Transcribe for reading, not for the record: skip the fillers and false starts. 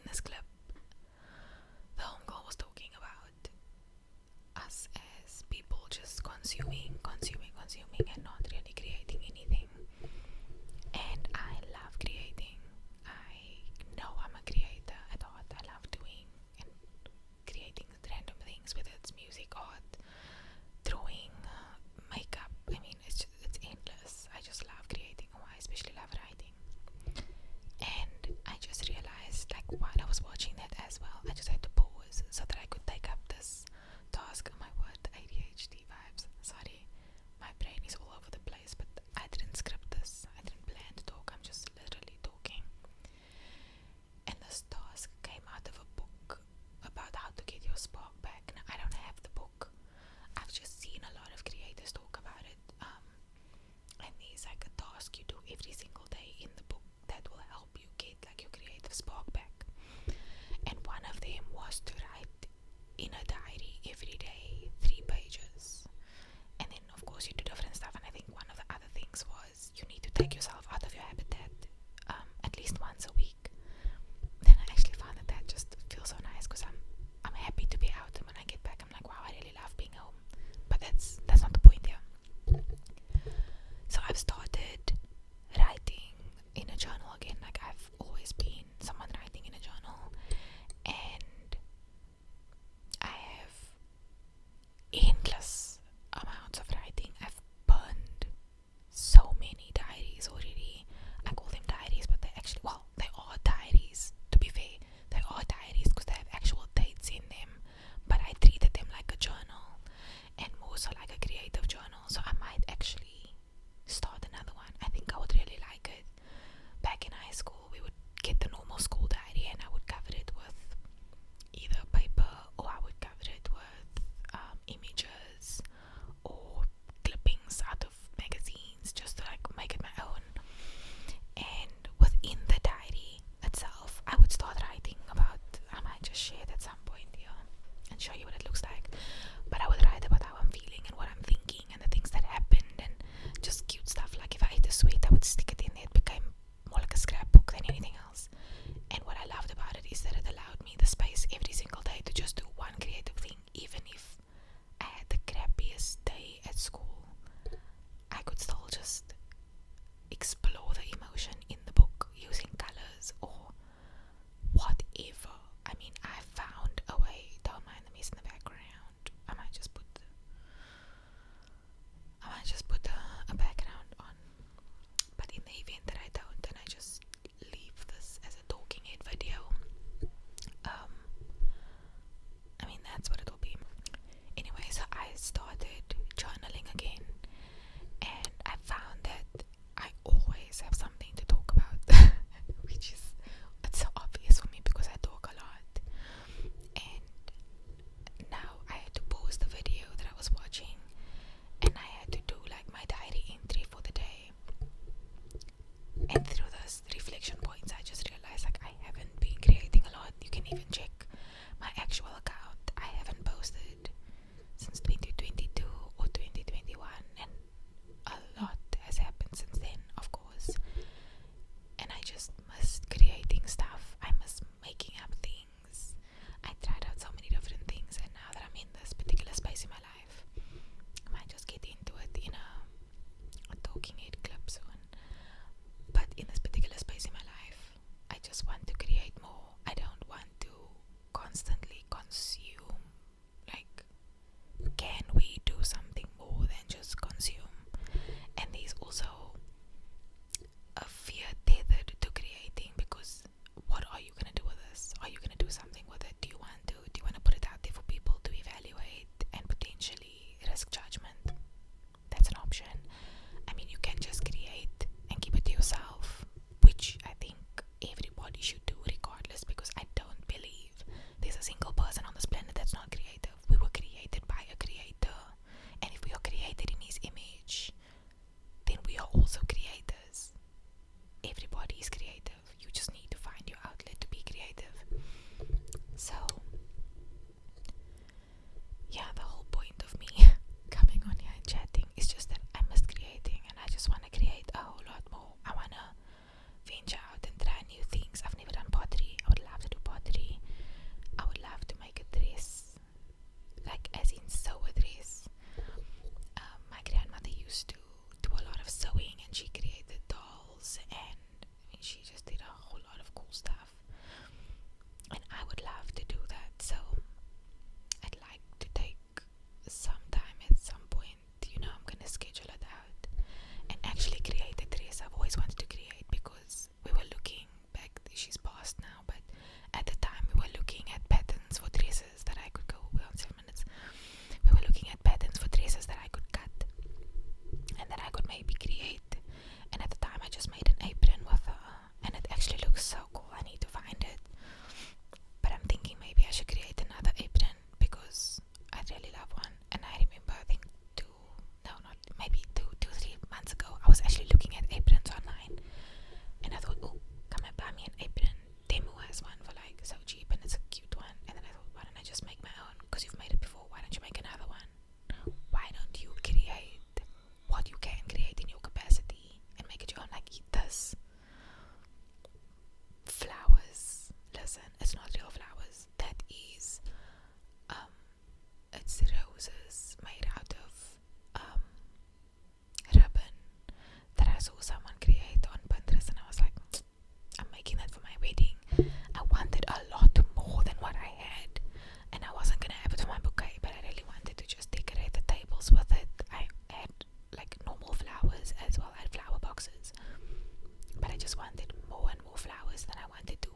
this clip, the homegirl was talking about us as people just consuming and not really creating anything. And I love creating. I know I'm a creator at heart. I love doing and creating random things, whether it's music, art, drawing, makeup. I mean, it's endless. I just love creating. Oh, I especially love writing. And I just realized, like, while I was watching that as well, I just had to pause so that I could take up this task. Oh my word, the ADHD vibes. Sorry, my brain is all over the place, but I didn't script this. I didn't plan to talk. I'm just literally talking. And this task came out of a book about how to get your spark back. Now, I don't have the book. I've just seen a lot of creators talk about it. And there's like a task you do every single day in the book that will help you get like your creative spark back. And one of them was to write in a diary every day 3 pages. And then of course you do different stuff. And I think one of the other things was you need to take yourself out of your habitat at least once a week. Then I actually found that just feels so nice because I'm happy to be out, and when I get back I'm like, wow, I really love being home. But that's not the point here. So I've started writing in a journal again. Like, I've always been someone writing in a journal, and I have endless amounts of writing. I've burned so many diaries already. I call them diaries, but they actually, well, they are diaries, to be fair. They are diaries because they have actual dates in them, but I treated them like a journal, and more so like a creative journal. So I might actually start another one. I think I would really like it. Back in high school, we would get the normal school diary, and I would cover it with either paper, or I would cover it with images or clippings out of magazines, just to like make it my own. And within the diary itself, I would start writing about, I might just share it at some point here and show you what it looks like, but I would write about how I'm feeling and what I'm thinking and the things that happened, and just cute stuff. Like if I ate a sweet, I would stick it in there. It became more like a scrapbook than anything else. And what I loved about it is that it allowed me the space every single day to just do one creative thing. Even if I had the crappiest day at school, I could still just explore the emotion in the book using colors or whatever. I mean, I found a way. Don't mind the mess in the background. I might just put a background on. But in the I just wanted more and more flowers. Then I wanted to